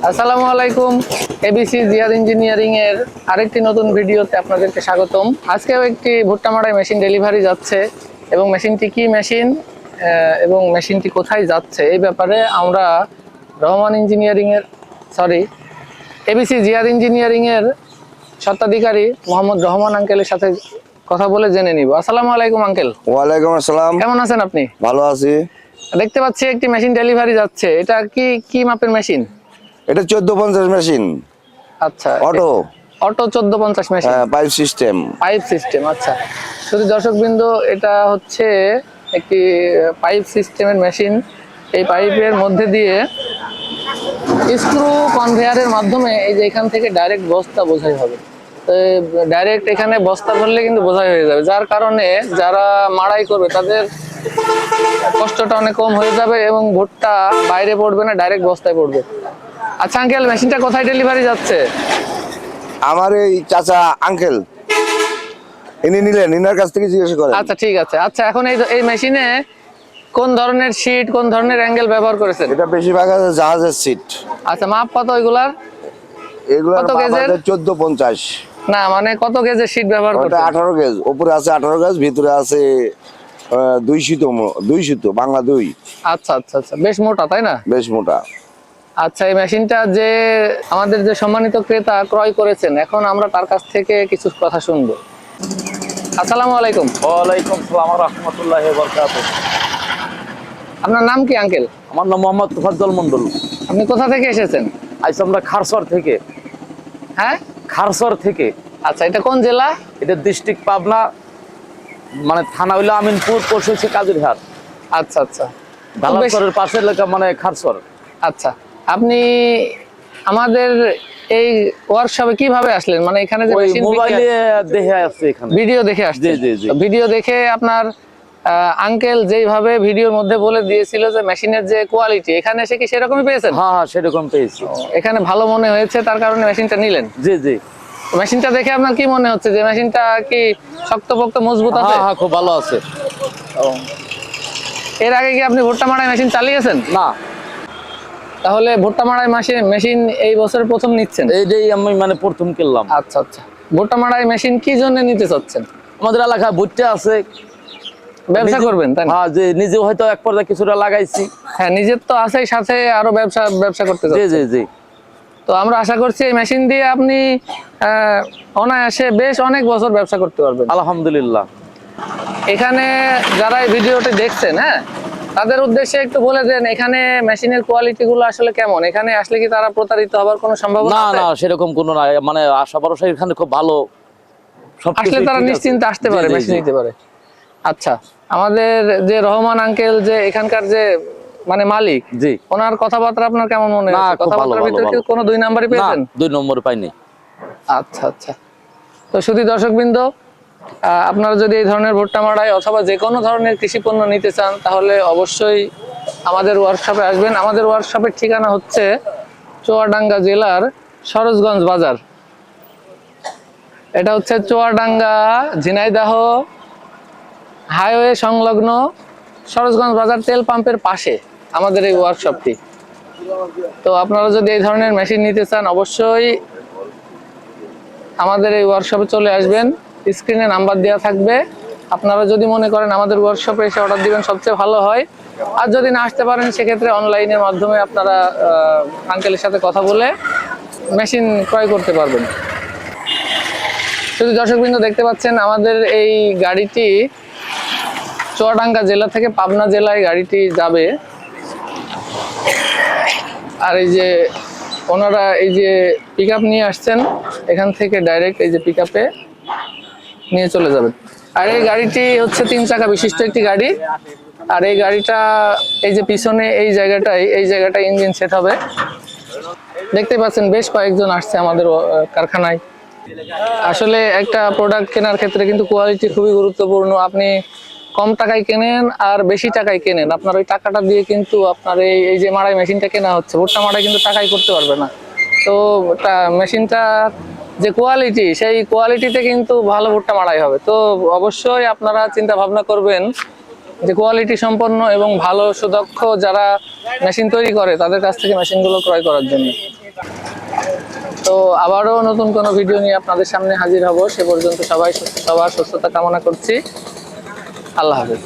আসসালামু আলাইকুম। ABC Ziyad engineering এর আরেকটি নতুন ভিডিওতে আপনাদেরকে স্বাগতম। আজকেও একটি ভুট্টা মাড়াই মেশিন ডেলিভারি যাচ্ছে এবং মেশিনটি কি মেশিন এবং মেশিনটি কোথায় যাচ্ছে এই ব্যাপারে আমরা এবিসি জিয়াদ ইঞ্জিনিয়ারিং এর স্বত্বাধিকারী মোহাম্মদ রহমান আঙ্কেলের সাথে কথা বলে জেনে নিব। আসসালামু আলাইকুম আঙ্কেল। ওয়ালাইকুম আসসালাম। কেমন আছেন আপনি? ভালো আছি। দেখতে পাচ্ছি একটি মেশিন ডেলিভারি যাচ্ছে, এটা কি মাপের মেশিন? এটা 1450 মেশিন। আচ্ছা, অটো 1450 মেশিন, পাইপ সিস্টেম। আচ্ছা, শুধু দর্শকবৃন্দ, এটা হচ্ছে একটি পাইপ সিস্টেমের মেশিন। এই পাইপের মধ্যে দিয়ে স্ক্রু কনভেয়ারের মাধ্যমে এই যে এখান থেকে ডাইরেক্ট বস্তা বোঝাই হবে। তো ডাইরেক্ট এখানে বস্তা ভরলে কিন্তু বোঝাই হয়ে যাবে, যার কারণে যারা মাড়াই করবে তাদের কষ্টটা অনেক কম হয়ে যাবে এবং ভুট্টা বাইরে পড়বে না, ডাইরেক্ট বস্তায় পড়বে। আচ্ছা আঙ্কেল, মেশিনটা কোথায় ডেলিভারি যাচ্ছে? আমার এই চাচা আঙ্কেল ইনি নিলেন, ইনার কাছ থেকে জিজ্ঞেস করেন। আচ্ছা ঠিক আছে। আচ্ছা, এখন এই মেশিনে কোন ধরনের শীট, কোন ধরনের অ্যাঙ্গেল ব্যবহার করেছেন? এটা বেশিরভাগ আছে জাহাজের সিট। আচ্ছা, মাপ কত এগুলার? এগুলার কত গেজের? 1450। না মানে কত গেজের শীট ব্যবহার ওটা করছেন? 18 গেজ, উপরে আছে 18 গেজ, ভিতরে আছে 2 সুতো বাংলা 2। আচ্ছা আচ্ছা আচ্ছা, বেশ মোটা তাই না? বেশ মোটা। আচ্ছা, এই মেশিনটা যে আমাদের যে সম্মানিত ক্রেতা ক্রয় করেছেন, এখন আমরা তার কাছ থেকে কিছু কথা শুনবো। আসসালামু আলাইকুম। ওয়ালাইকুম আসসালাম ওয়া রাহমাতুল্লাহি ওয়া বারাকাতুহু। আপনার নাম কি আঙ্কেল? আমার নাম মোহাম্মদ তোফাজ্জল মন্ডল। আপনি কোথা থেকে এসেছেন? আইসা আমরা খারসর থেকে। হ্যাঁ, খারসর থেকে। আচ্ছা, এটা কোন জেলা? এটা ডিস্ট্রিক্ট পাবনা, মানে থানা হইলো আমিনপুর, পোস্ট হচ্ছে কাজীরহাট। আচ্ছা আচ্ছা, দালালপুরের পাশে এলাকা মানে খারসর। আচ্ছা, আপনি আমাদের এই ওয়ার্কশপে কিভাবে আসলেন? মানে এখানে যে ওই মেশিন মোবাইলে দেখে আসছে এখানে। ভিডিও দেখে আসছেন? জি, জি, জি। ভিডিও দেখে আপনার আঙ্কেল যেইভাবে ভিডিওর মধ্যে বলে দিয়েছিল যে মেশিনের যে কোয়ালিটি, এখানে এসে কি সেরকমই পেয়েছেন? হ্যাঁ হ্যাঁ, সেরকম পেয়েছি। এখানে ভালো মনে হয়েছে, তার কারণে মেশিনটা নিলেন। জি জি। মেশিনটা দেখে আপনার কি মনে হচ্ছে যে মেশিনটা কি শক্তপোক্ত মজবুত আছে? হ্যাঁ হ্যাঁ, খুব ভালো আছে। এর আগে কি আপনি ভুট্টা মাড়াই মেশিন চালিয়েছেন? না, তাহলে ভুট্টা মাড়াই মেশিন এই বছর প্রথম নিচ্ছেন? এইটাই আমি মানে প্রথম কিনলাম। আচ্ছা আচ্ছা, ভুট্টা মাড়াই মেশিন কি জন্য নিতে চাচ্ছেন? আমাদের এলাকায় ভুট্টা আছে, ব্যবসা করবেন তাই না? হ্যাঁ, যে নিজেও হয়তো এক পর্যায়ে কিছুটা লাগাইছি। হ্যাঁ, নিজের তো আছেই, সাথে আরো ব্যবসা করতে জি চাচ্ছেন। জি জি। তো আমরা আশা করছি এই মেশিন দিয়ে আপনি অনায়াসে বেশ অনেক বছর ব্যবসা করতে পারবেন আলহামদুলিল্লাহ। এখানে যারা এই ভিডিওটি দেখছেন, হ্যাঁ, তাদের উদ্দেশ্যে একটু বলে দেন এখানে মেশিনের কোয়ালিটি গুলো আসলে কেমন? এখানে আসলে কি তারা প্রতারিত হবার কোনো সম্ভাবনা না আছে? না, সেরকম কোনো না, মানে আশা ভরসা এখানে খুব ভালো। আসলে তারা নিশ্চিন্তে আসতে পারে, মেশিন নিতে পারে। আচ্ছা, আমাদের যে রহমান আঙ্কেল যে এখানকার যে মানে মালিক, জি, ওনার কথাবার্তা আপনার কেমন মনে না, হচ্ছে? খুব ভালো, কথাবার্তার ভিতরে কি ভালো। কোনো 2 নাম্বারই না, পেয়েছেন? 2 নম্বর পাইনি। আচ্ছা আচ্ছা। তো শুধু দর্শকবৃন্দ, আপনারা যদি এই ধরনের ভুট্টা মাড়াই অথবা যে কোনো ধরনের কৃষি পণ্য নিতে চান, তাহলে অবশ্যই আমাদের ওয়ার্কশপে আসবেন। আমাদের ওয়ার্কশপের ঠিকানা হচ্ছে চুয়াডাঙ্গা জেলার সরোজগঞ্জ বাজার। এটা হচ্ছে চুয়াডাঙ্গা ঝিনাইদহ হাইওয়ে সংলগ্ন সরোজগঞ্জ বাজার তেল পাম্পের পাশে আমাদের এই ওয়ার্কশপটি। তো আপনারা যদি এই ধরনের মেশিন নিতে চান, অবশ্যই আমাদের এই ওয়ার্কশপে চলে আসবেন। স্ক্রিনে নাম্বার দেওয়া থাকবে। আপনারা যদি মনে করেন আমাদের ওয়ার্কশপে এসে অর্ডার দিবেন, সবচেয়ে ভালো হয়। আর যদি না আসতে পারেন, সেক্ষেত্রে অনলাইনের মাধ্যমে আপনারা আঙ্কেলের সাথে কথা বলে মেশিন ক্রয় করতে পারবেন। শুধু দর্শকবৃন্দ, দেখতে পাচ্ছেন আমাদের এই গাড়িটি চুয়াডাঙ্গা জেলা থেকে পাবনা জেলায় গাড়িটি যাবে। আর এই যে ওনারা এই যে পিকআপ নিয়ে আসছেন, এখান থেকে ডাইরেক্ট এই যে পিকআপে নিয়ে চলে যাবেন। আর এই গাড়িটি হচ্ছে 3 চাকা বিশিষ্ট একটি গাড়ি। আর এই গাড়িটা এই যে পিছনে এই জায়গাটায় ইঞ্জিন সেট হবে। দেখতে পাচ্ছেন বেশ কয়েকজন আসছে আমাদের কারখানায়। আসলে একটা প্রোডাক্ট কেনার ক্ষেত্রে কিন্তু কোয়ালিটি খুবই গুরুত্বপূর্ণ। আপনি কম টাকায় কেনেন আর বেশি টাকায় কেনেন, আপনার ওই টাকাটা দিয়ে কিন্তু আপনার এই যে মাড়াই মেশিনটা কেনা হচ্ছে, ভুট্টা মাড়াই কিন্তু টাকাই করতে পারবে না। তো মেশিনটা যে কোয়ালিটি, সেই কোয়ালিটিতে কিন্তু ভালো ভুট্টা মাড়াই হবে। তো অবশ্যই আপনারা চিন্তা ভাবনা করবেন যে কোয়ালিটি সম্পন্ন এবং ভালো সুদক্ষ যারা মেশিন তৈরি করে তাদের কাছ থেকে মেশিনগুলো ক্রয় করার জন্য। তো আবারও নতুন কোনো ভিডিও নিয়ে আপনাদের সামনে হাজির হব। সে পর্যন্ত সবার সুস্থতা কামনা করছি। আল্লাহ হাফেজ।